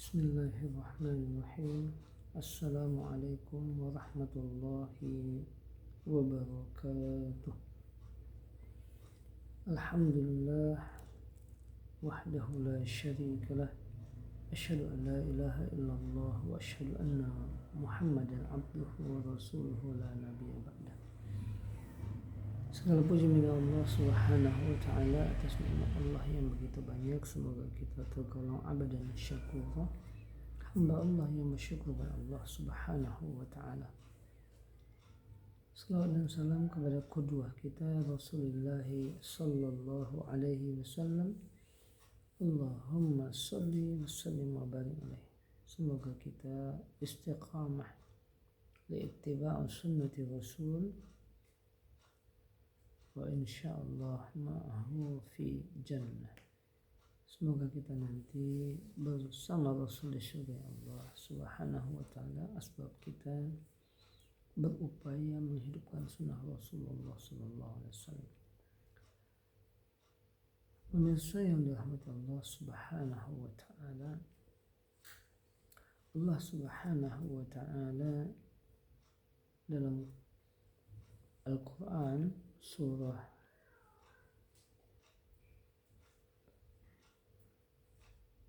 Bismillahirrahmanirrahim. Assalamualaikum warahmatullahi wabarakatuh. Alhamdulillah wahdahu la syarika lah. Asyhadu an la ilaha illallah wa asyhadu anna Muhammadan abduhu wa rasuluhu la nabiyya ba'dah. Segala puji milik Allah Subhanahu wa taala atas nikmat Allah yang begitu banyak. Semoga kita tergolong abadan syakura, hamba Allah yang bersyukur kepada Allah Subhanahu wa taala. Salawat dan salam kepada qudwah kita Rasulullah sallallahu alaihi wasallam. Allahumma shalli wa sallim wa barik alaihi. Semoga kita istiqamah li ittiba' sunnati Rasul wa insyaallah ma'ahu fi jannah. Semoga kita nanti bersama Rasul di surga Allah Subhanahu wa taala. Asbab kita berupaya menghidupkan sunnah Rasulullah sallallahu alaihi wasallam. Pemirsa yang dirahmati Allah Subhanahu wa taala, Allah Subhanahu wa taala dalam Al-Quran surah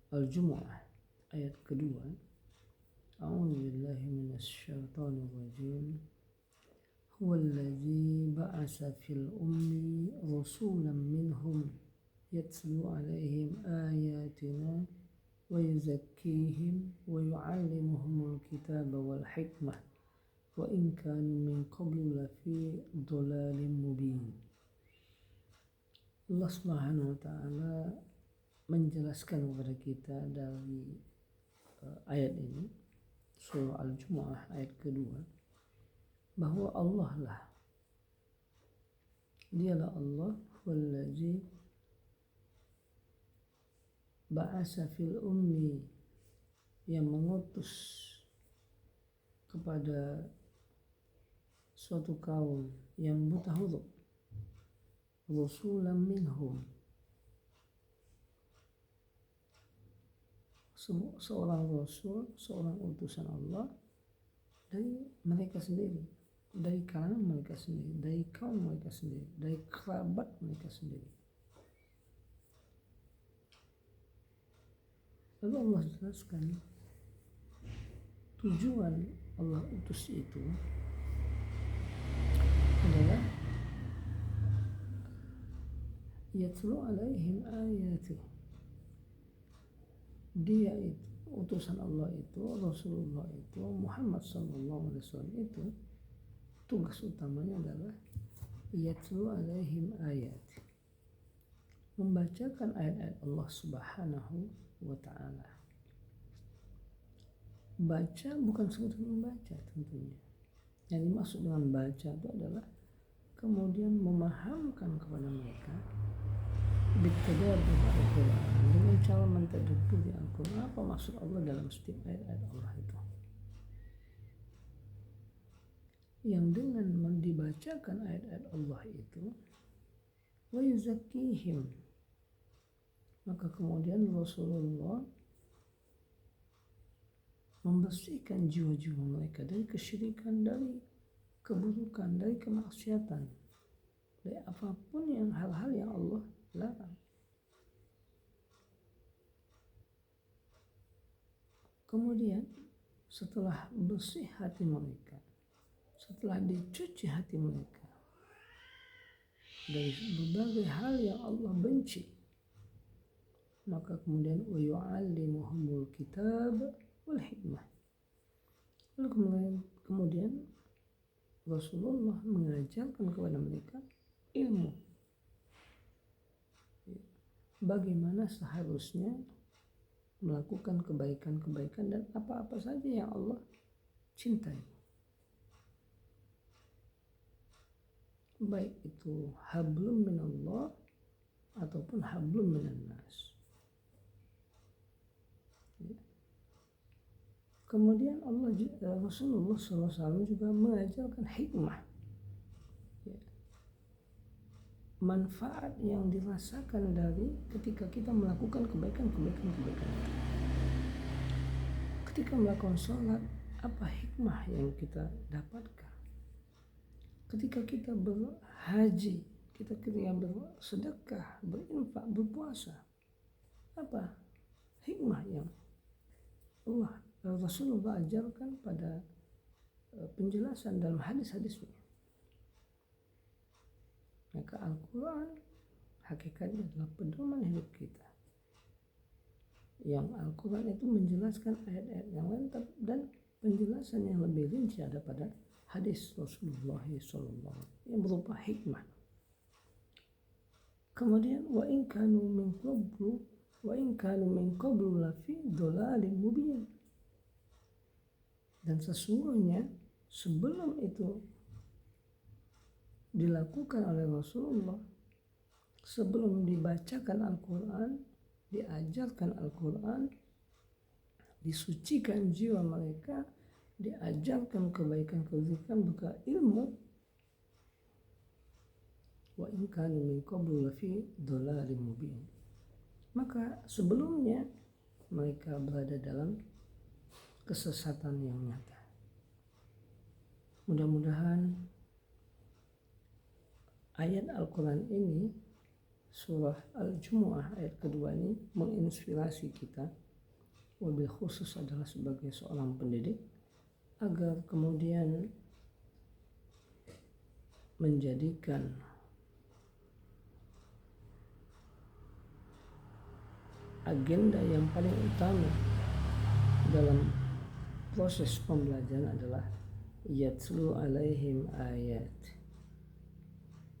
Al-Jumu'ah ayat kedua, A'udzu billahi minasyaitonir rajim. Huwallazi ba'atsa fil ummi rasulan minhum yatlu 'alaihim ayatina wa yuzakkihim wa yu'allimuhumul kitaba wal hikmah wa in kanu min qablu lafi dhalalin mubin. Allah Subhanahu wa taala menjelaskan kepada kita dari ayat ini, surah Al-Jumu'ah ayat kedua, bahwa Allah lah, dialah Allah, wallazi ba'asa fil ummi, yang mengutus kepada suatu kaum yang buta huruf, rasulan minhum, seorang rasul, seorang utusan Allah dari mereka sendiri, dari kalangan mereka sendiri, dari kaum mereka sendiri, dari kerabat mereka sendiri. Lalu Allah jelaskan tujuan Allah utus itu adalah yatlu alaihim ayatih. Dia itu, utusan Allah itu, Rasulullah itu, Muhammad sallallahu alaihi wasallam itu, tugas utamanya adalah yatlu alaihim ayat, membacakan ayat-ayat Allah Subhanahu wa ta'ala. Baca bukan sekedar membaca tentunya. Yang dimaksud dengan baca itu adalah kemudian memahamkan kepada mereka bitadabbur Al-Quran, dengan cara mentadabburi Al-Quran, apa maksud Allah dalam setiap ayat-ayat Allah itu. Yang dengan dibacakan ayat-ayat Allah itu, wa yuzakkihim, maka kemudian Rasulullah membersihkan jiwa-jiwa mereka dari kesyirikan, dari keburukan, dari kemaksiatan, dari apapun yang hal-hal yang Allah larang. Kemudian setelah bersih hati mereka, setelah dicuci hati mereka dari berbagai hal yang Allah benci, maka kemudian wa yu'allimuhumul kitab wal hikmah. Lalu kemudian Rasulullah mengajarkan kepada mereka ilmu, bagaimana seharusnya melakukan kebaikan-kebaikan dan apa-apa saja yang Allah cintai, baik itu hablum minallah ataupun hablum minannas. Kemudian Rasulullah SAW juga mengajarkan hikmah, manfaat yang dirasakan dari ketika kita melakukan kebaikan itu. ketika melakukan sholat, apa hikmah yang kita dapatkan? Ketika kita berhaji, ketika bersedekah, berinfak, berpuasa, apa hikmah yang Rasulullah ajarkan pada penjelasan dalam hadis-hadisnya? Maka Al-Quran hakikatnya adalah pedoman hidup kita. Yang Al-Quran itu menjelaskan ayat-ayat yang lengkap dan penjelasan yang lebih rinci ada pada hadis Rasulullah SAW yang berupa hikmah. Kemudian wa in kanu min qablu lafi dhalalin mubin. Dan sesungguhnya sebelum itu dilakukan oleh Rasulullah, sebelum dibacakan Al-Quran, diajarkan Al-Quran, disucikan jiwa mereka, diajarkan kebaikan-kebaikan berupa ilmu, wa in kanu min qablu lafi dhalalin mubin. Maka sebelumnya mereka berada dalam kesesatan yang nyata. Mudah-mudahan ayat Al-Quran ini, surah Al-Jumu'ah ayat kedua ini menginspirasi kita, wabil khusus adalah sebagai seorang pendidik, agar kemudian menjadikan agenda yang paling utama dalam proses pembelajaran adalah yatlu alaihim ayat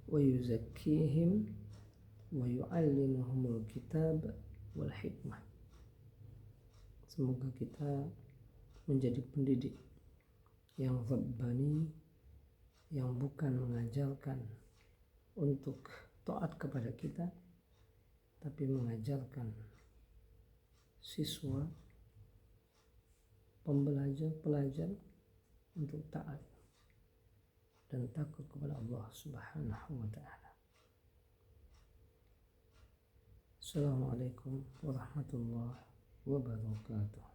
wa yuzakkihim wa yu'allimuhumul kitab wal hikmah. Semoga kita menjadi pendidik yang rabbani, yang bukan mengajarkan untuk taat kepada kita, tapi mengajarkan siswa, pelajar untuk taat dan takut kepada Allah Subhanahu wa ta'ala. Assalamualaikum warahmatullahi wabarakatuh.